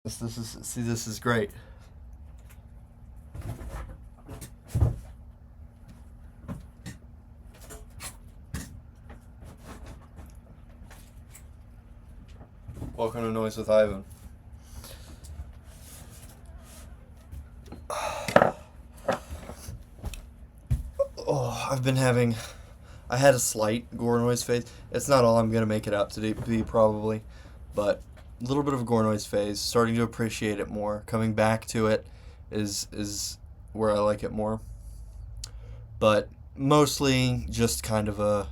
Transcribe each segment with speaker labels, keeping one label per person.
Speaker 1: This is great. Welcome to Noise with Ivan. Oh, I had a slight Gorenoise phase. It's not all I'm gonna make it out to be probably, but a little bit of a Gorenoise phase. Starting to appreciate it more. Coming back to it is where I like it more. But mostly just kind of a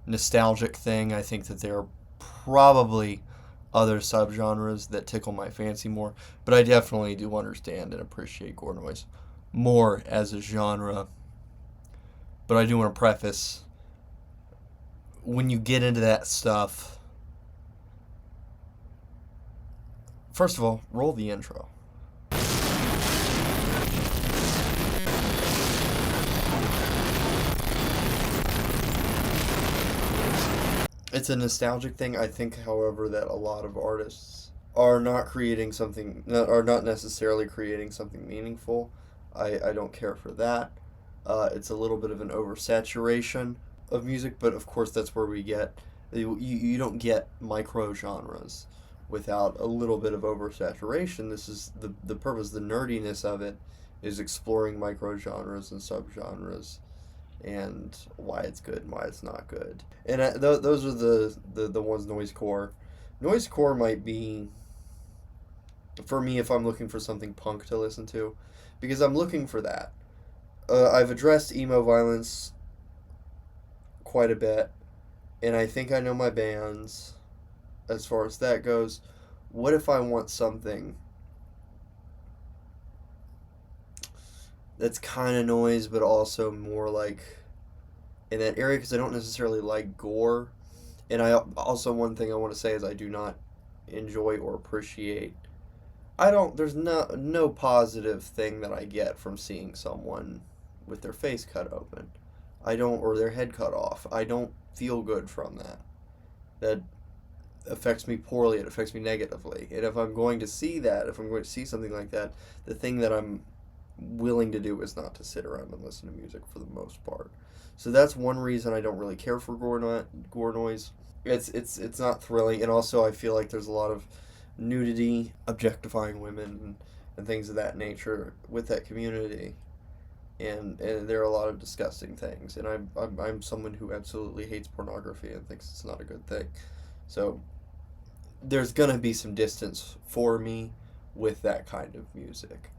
Speaker 1: nostalgic thing. I think that there are probably other subgenres that tickle my fancy more, but I definitely do understand and appreciate gore noise more as a genre. But I do want to preface, when you get into that stuff, first of all, roll the intro. It's a nostalgic thing. I think, however, that a lot of artists are not necessarily creating something meaningful. I don't care for that. It's a little bit of an oversaturation of music, but of course that's where we get you don't get micro genres without a little bit of oversaturation. This is the purpose, the nerdiness of it is exploring micro genres and subgenres and why it's good and why it's not good. And those are the ones noisecore. Noisecore might be, for me, if I'm looking for something punk to listen to, because I'm looking for that. I've addressed emo violence quite a bit, and I think I know my bands as far as that goes. What if I want something that's kind of noise, but also more like in that area? Because I don't necessarily like gore, and I also, one thing I want to say is I do not enjoy or appreciate. I don't. There's no positive thing that I get from seeing someone with their face cut open. I don't, or their head cut off. I don't feel good from that. That affects me poorly. It affects me negatively. And if I'm going to see that, if I'm going to see something like that, the thing that I'm willing to do is not to sit around and listen to music for the most part. So that's one reason I don't really care for gore noise. It's not thrilling, and also I feel like there's a lot of nudity, objectifying women, and things of that nature with that community. And there are a lot of disgusting things, and I'm someone who absolutely hates pornography and thinks it's not a good thing. So there's gonna be some distance for me with that kind of music.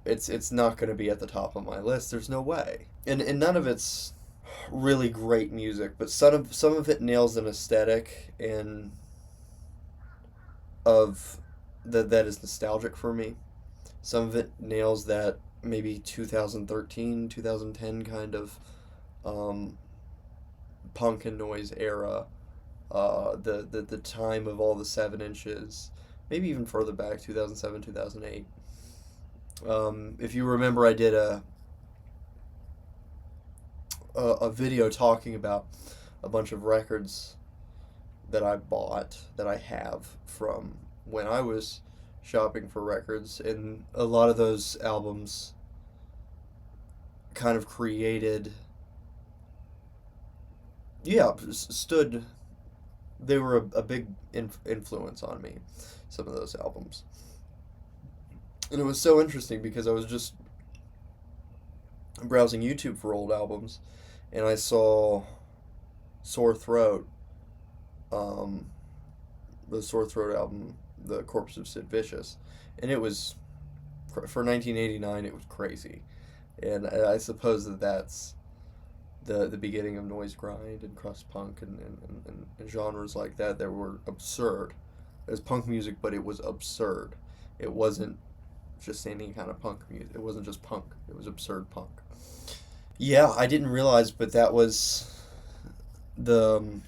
Speaker 1: It's not gonna be at the top of my list. There's no way, and none of it's really great music, but some of it nails an aesthetic and of that is nostalgic for me. Some of it nails that maybe 2013, 2010 kind of um, punk and noise era. The time of all the 7 inches, maybe even further back, 2007, 2008. If you remember, I did a video talking about a bunch of records that I bought, that I have from when I was shopping for records, and a lot of those albums kind of created, yeah, stood, they were a big influence on me, some of those albums. And it was so interesting because I was just browsing YouTube for old albums, and I saw Sore Throat, um, the Sore Throat album, The Corpse of Sid Vicious, and it was, for 1989, it was crazy, and I suppose that's the beginning of noise grind and crust punk and genres like that were absurd. It was punk music, but it was absurd. It wasn't just any kind of punk music. It wasn't just punk. It was absurd punk. Yeah, I didn't realize, but that was the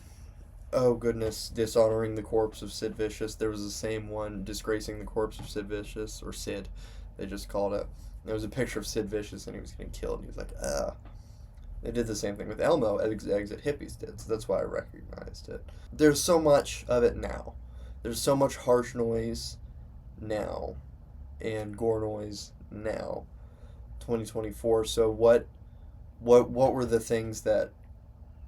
Speaker 1: oh goodness, dishonoring the corpse of Sid Vicious. There was the same one, disgracing the corpse of Sid Vicious, or Sid, they just called it. There was a picture of Sid Vicious, and he was getting killed, and he was like, ah. They did the same thing with Elmo, Exit Hippies did, so that's why I recognized it. There's so much of it now. There's so much harsh noise now and Gorenoise now, 2024. So what were the things that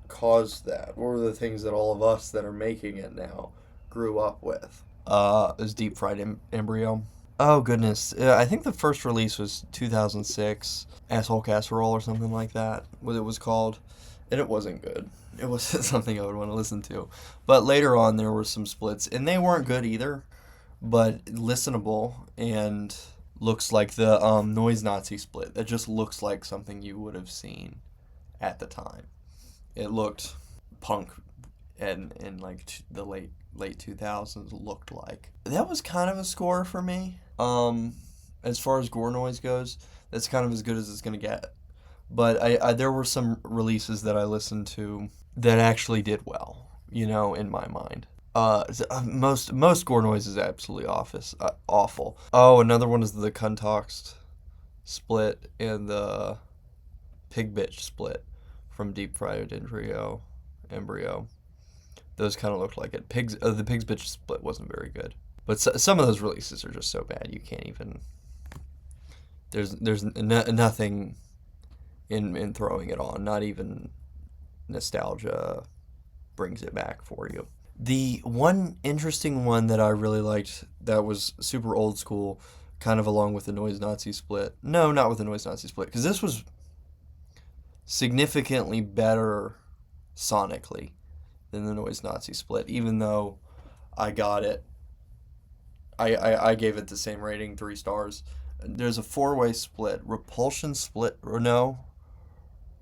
Speaker 1: caused that? What were the things that all of us that are making it now grew up with? Is Deep Fried Embryo. Oh goodness, I think the first release was 2006, Asshole Casserole or something like that. What it was called, and it wasn't good. It wasn't something I would want to listen to. But later on, there were some splits, and they weren't good either, but listenable and looks like the Noise Nazi split. That just looks like something you would have seen at the time. It looked punk and in like the late 2000s looked like. That was kind of a score for me. As far as Gorenoise goes, that's kind of as good as it's going to get. But I there were some releases that I listened to that actually did well, in my mind. Most Gorenoise is absolutely awful. Oh, another one is the Contoxed split and the Pig Bitch split from Deep Fried Embryo. Those kind of looked like it. The Pig's Bitch split wasn't very good. But some of those releases are just so bad you can't even. There's nothing in throwing it on. Not even nostalgia brings it back for you. The one interesting one that I really liked that was super old school, kind of along with the Noise Nazi split. No, not with the Noise Nazi split, because this was significantly better sonically than the Noise Nazi split, even though I got it. I gave it the same rating, 3 stars. There's a 4-way split. Repulsion split, or no,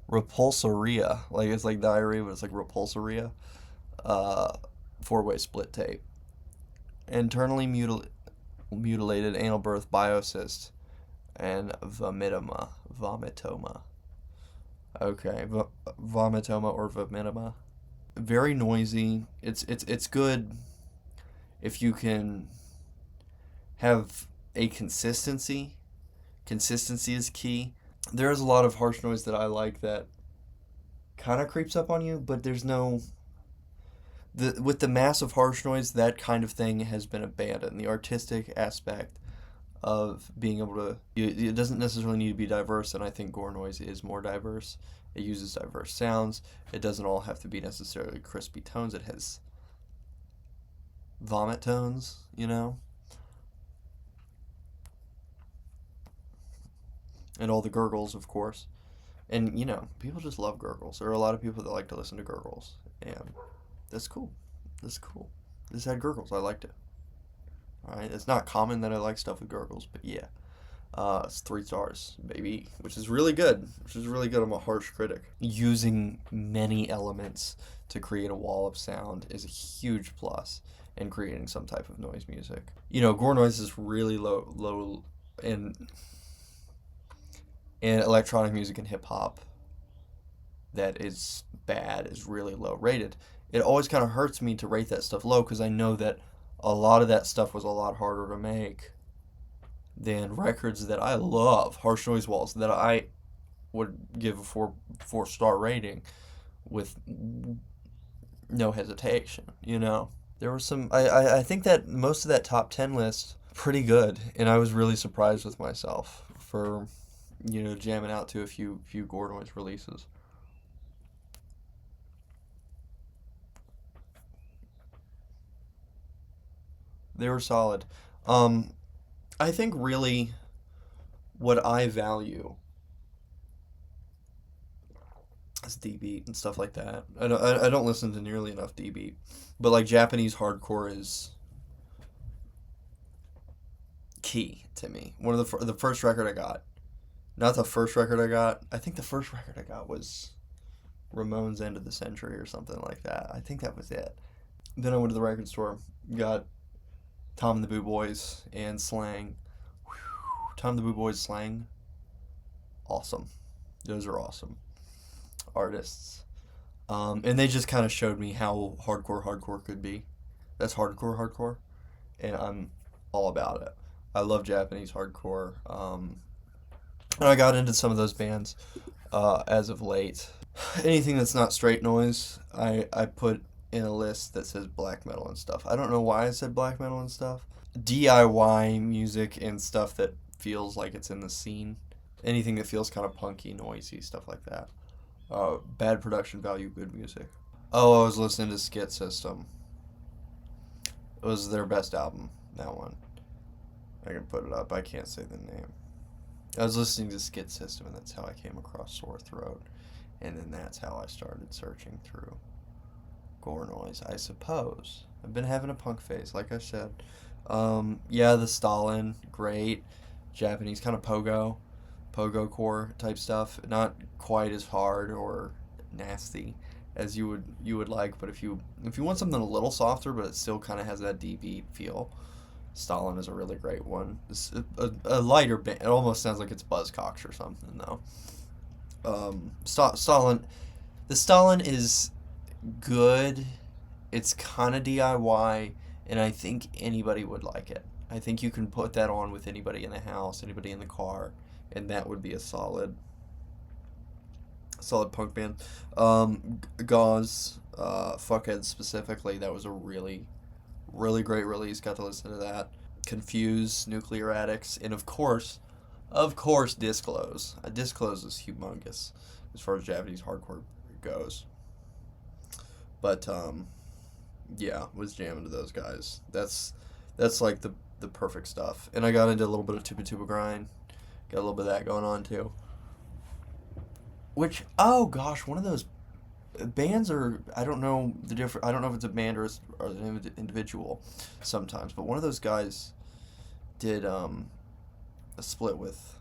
Speaker 1: Repulsoria. Like, it's like diarrhea, but it's like Repulsoria. 4-way split tape. Internally mutilated anal birth biocyst and vomitoma. Okay, vomitoma or vomitoma. Very noisy. It's good if you can have a consistency. Consistency is key. There's a lot of harsh noise that I like that kind of creeps up on you, but there's no. With the massive harsh noise, that kind of thing has been abandoned. The artistic aspect of being able to. It doesn't necessarily need to be diverse, and I think Gorenoise is more diverse. It uses diverse sounds. It doesn't all have to be necessarily crispy tones. It has vomit tones. And all the gurgles, of course. And, people just love gurgles. There are a lot of people that like to listen to gurgles. And that's cool. That's cool. This had gurgles. I liked it. Alright, it's not common that I like stuff with gurgles, but yeah. It's 3 stars, baby, which is really good. I'm a harsh critic. Using many elements to create a wall of sound is a huge plus in creating some type of noise music. Gorenoise is really low in electronic music and hip hop that is bad, is really low rated. It always kind of hurts me to rate that stuff low because I know that a lot of that stuff was a lot harder to make than records that I love, harsh noise walls, that I would give a 4-star rating with no hesitation. There was some. I think that most of that top 10 list pretty good, and I was really surprised with myself for jamming out to a few Gorenoise releases. They were solid. I think really what I value is D-beat and stuff like that. I don't listen to nearly enough D-beat, but like Japanese hardcore is key to me. One of the first record I got, not the first record I got. I think the first record I got was Ramones' End of the Century or something like that. I think that was it. Then I went to the record store, got Tom and the Boo Boys and Slang. Tom and the Boo Boys, Slang. Awesome. Those are awesome artists. And they just kind of showed me how hardcore could be. That's hardcore. And I'm all about it. I love Japanese hardcore. And I got into some of those bands as of late. Anything that's not straight noise, I put in a list that says black metal and stuff. I don't know why I said black metal and stuff. DIY music and stuff that feels like it's in the scene. Anything that feels kind of punky, noisy, stuff like that. Bad production value, good music. Oh, I was listening to Skit System. It was their best album, that one. I can put it up. I can't say the name. I was listening to Skit System, and that's how I came across Sore Throat. And then that's how I started searching through Gorenoise, I suppose. I've been having a punk phase, like I said. Yeah, the Stalin, great. Japanese kind of pogo core type stuff. Not quite as hard or nasty as you would like, but if you want something a little softer, but it still kind of has that D beat feel, Stalin is a really great one. It's a lighter band. It almost sounds like it's Buzzcocks or something though. Stalin, the Stalin is good. It's kind of DIY, and I think anybody would like it. I think you can put that on with anybody in the house, anybody in the car, and that would be a solid punk band. Gauze, Fuckhead specifically, that was a really, really great release. Got to listen to that. Confuse, Nuclear Addicts, and of course, Disclose. Disclose is humongous as far as Japanese hardcore goes. But yeah, was jamming to those guys. That's like the perfect stuff. And I got into a little bit of Tuba Tuba Grind. Got a little bit of that going on too. Which, oh gosh, one of those bands are, I don't know the different. I don't know if it's a band or an individual sometimes, but one of those guys did a split with.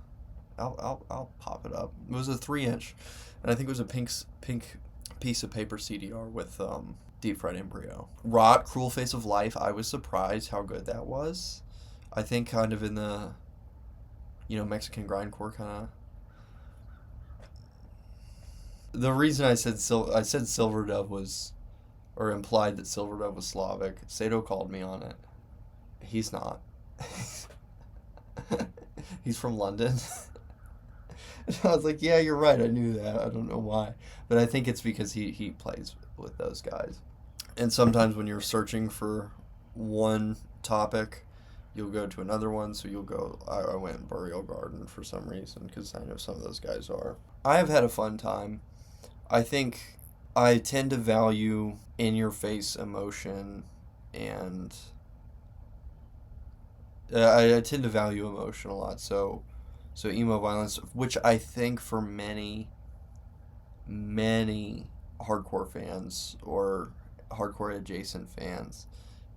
Speaker 1: I'll pop it up. It was a 3-inch, and I think it was a pink piece of paper CDR with Deep Fried Embryo. Rot, Cruel Face of Life. I was surprised how good that was. I think kind of in the Mexican grindcore kind of. The reason I said Silver Dove was, or implied that Silver Dove was Slavic. Sato called me on it. He's not. He's from London. And I was like, yeah, you're right. I knew that. I don't know why, but I think it's because he plays with those guys. And sometimes when you're searching for one topic, you'll go to another one. So you'll go. I went Burial Garden for some reason because I know some of those guys are. I have had a fun time. I think I tend to value in-your-face emotion, and I tend to value emotion a lot. So emo violence, which I think for many hardcore fans or hardcore adjacent fans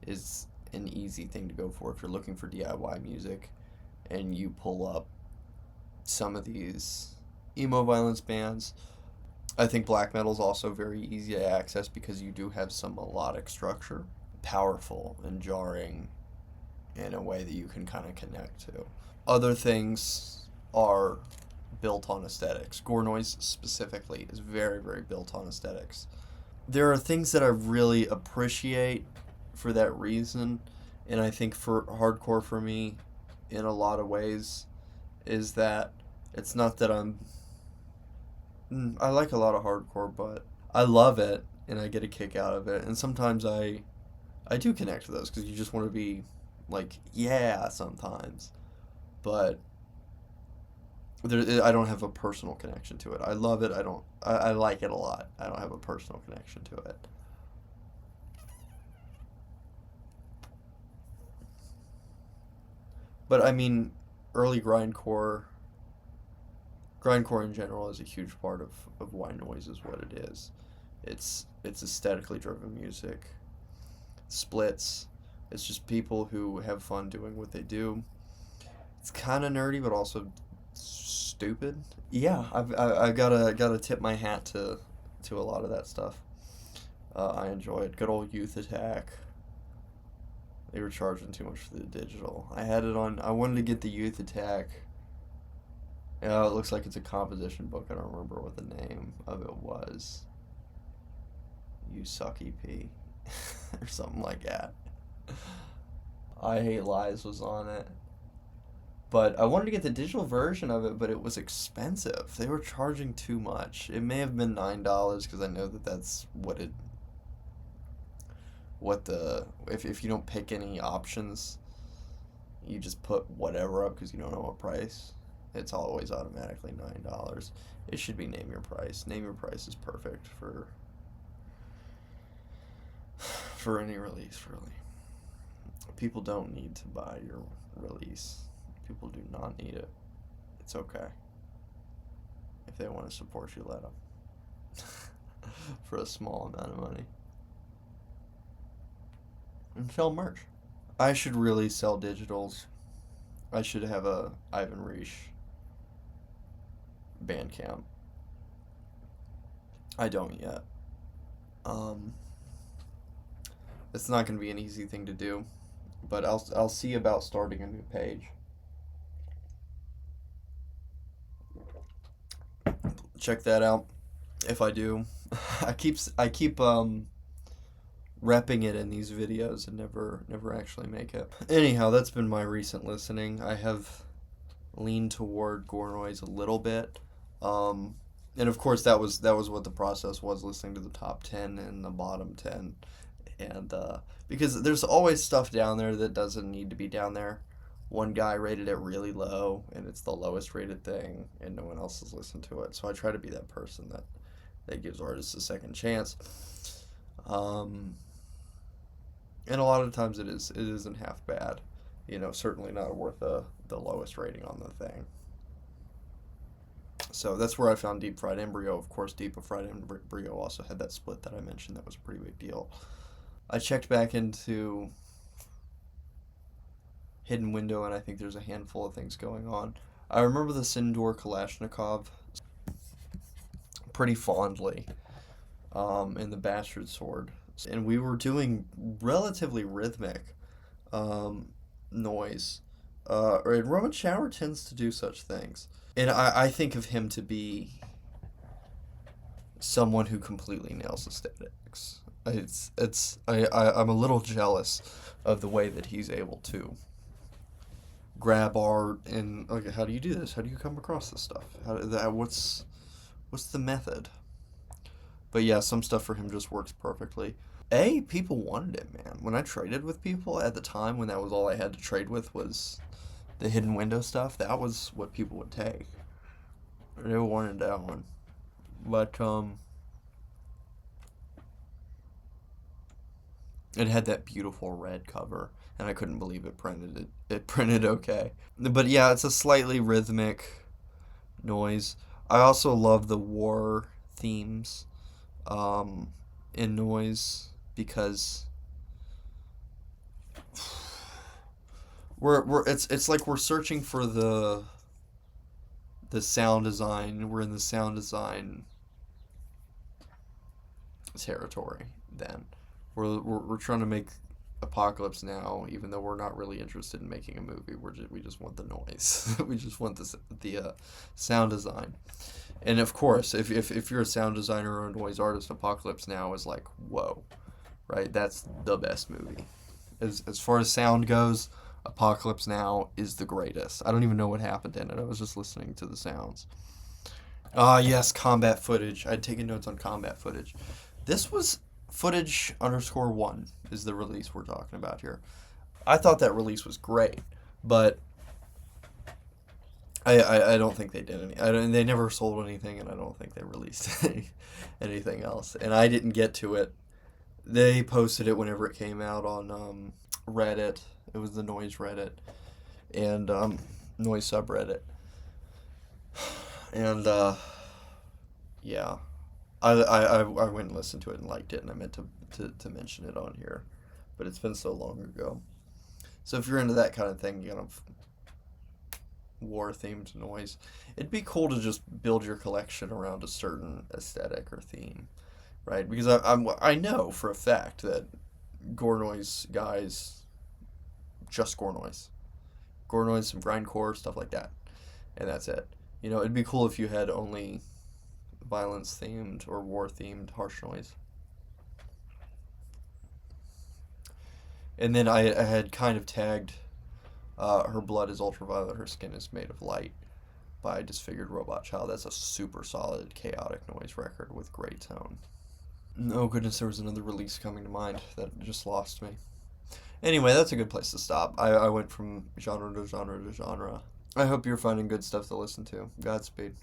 Speaker 1: is an easy thing to go for if you're looking for DIY music, and you pull up some of these emo violence bands. I think black metal is also very easy to access because you do have some melodic structure, powerful and jarring in a way that you can kind of connect to. Other things are built on aesthetics. Gorenoise specifically is very, very built on aesthetics. There are things that I really appreciate for that reason, and I think for hardcore for me, in a lot of ways, is that it's not that I like a lot of hardcore, but I love it and I get a kick out of it. And sometimes I do connect to those because you just want to be like, yeah, sometimes. But I don't have a personal connection to it. I love it. I like it a lot. I don't have a personal connection to it. But I mean, early grindcore in general is a huge part of why noise is what it is. It's aesthetically driven music. Splits. It's just people who have fun doing what they do. It's kind of nerdy, but also stupid. Yeah, I gotta tip my hat to a lot of that stuff. I enjoy it. Good old Youth Attack. They were charging too much for the digital. I had it on. I wanted to get the Youth Attack. Yeah, it looks like it's a composition book. I don't remember what the name of it was. You Suck EP. Or something like that. I Hate Lies was on it. But I wanted to get the digital version of it, but it was expensive. They were charging too much. It may have been $9 because I know that that's if you don't pick any options, you just put whatever up because you don't know what price. It's always automatically $9. It should be name your price. Name your price is perfect for any release, really. People don't need to buy your release. People do not need it. It's okay. If they want to support you, let them. For a small amount of money. And sell merch. I should really sell digitals. I should have a Ivan Reich Bandcamp. I don't yet. It's not going to be an easy thing to do, but I'll see about starting a new page. Check that out if I do. I keep repping it in these videos and never actually make it. Anyhow, that's been my recent listening. I have leaned toward Gorenoise a little bit. And of course that was what the process was, listening to the top 10 and the bottom 10. And because there's always stuff down there that doesn't need to be down there. One guy rated it really low, and it's the lowest rated thing, and no one else has listened to it. So I try to be that person that gives artists a second chance. And a lot of times it isn't half bad. Certainly not worth the lowest rating on the thing. So that's where I found Deep Fried Embryo. Of course, Deep Fried Embryo also had that split that I mentioned. That was a pretty big deal. I checked back into Hidden Window, and I think there's a handful of things going on. I remember the Sindor Kalashnikov pretty fondly, and the Bastard Sword. And we were doing relatively rhythmic noise. And Roman Shower tends to do such things. And I think of him to be someone who completely nails aesthetics. I'm a little jealous of the way that he's able to grab art and, like, how do you do this? How do you come across this stuff? What's the method? But yeah, some stuff for him just works perfectly. People wanted it, man. When I traded with people at the time, when that was all I had to trade with was the Hidden Window stuff, that was what people would take. They wanted that one. But it had that beautiful red cover, and I couldn't believe it printed okay. But yeah, it's a slightly rhythmic noise. I also love the war themes in noise, because it's like we're searching for the sound design. We're in the sound design territory then. We're trying to make Apocalypse Now, even though we're not really interested in making a movie. We just want the noise. We just want the sound design. And of course, if you're a sound designer or a noise artist, Apocalypse Now is like, whoa, right? That's the best movie. As far as sound goes, Apocalypse Now is the greatest. I don't even know what happened in it. I was just listening to the sounds. Yes, combat footage. I'd taken notes on combat footage. This was footage_1 is the release we're talking about here. I thought that release was great, but I don't think they did any. They never sold anything, and I don't think they released anything else. And I didn't get to it. They posted it whenever it came out on Reddit. It was the Noise Reddit and Noise subreddit. And yeah, I went and listened to it and liked it, and I meant to mention it on here, but it's been so long ago. So if you're into that kind of thing, war-themed noise, it'd be cool to just build your collection around a certain aesthetic or theme, right? Because I know for a fact that Gorenoise guys just Gorenoise, some grindcore, stuff like that, and that's it. It'd be cool if you had only violence-themed or war-themed harsh noise. And then I had kind of tagged Her Blood is Ultraviolet, Her Skin is Made of Light by Disfigured Robot Child. That's a super solid, chaotic noise record with great tone. Oh goodness, there was another release coming to mind that just lost me. Anyway, that's a good place to stop. I went from genre to genre to genre. I hope you're finding good stuff to listen to. Godspeed.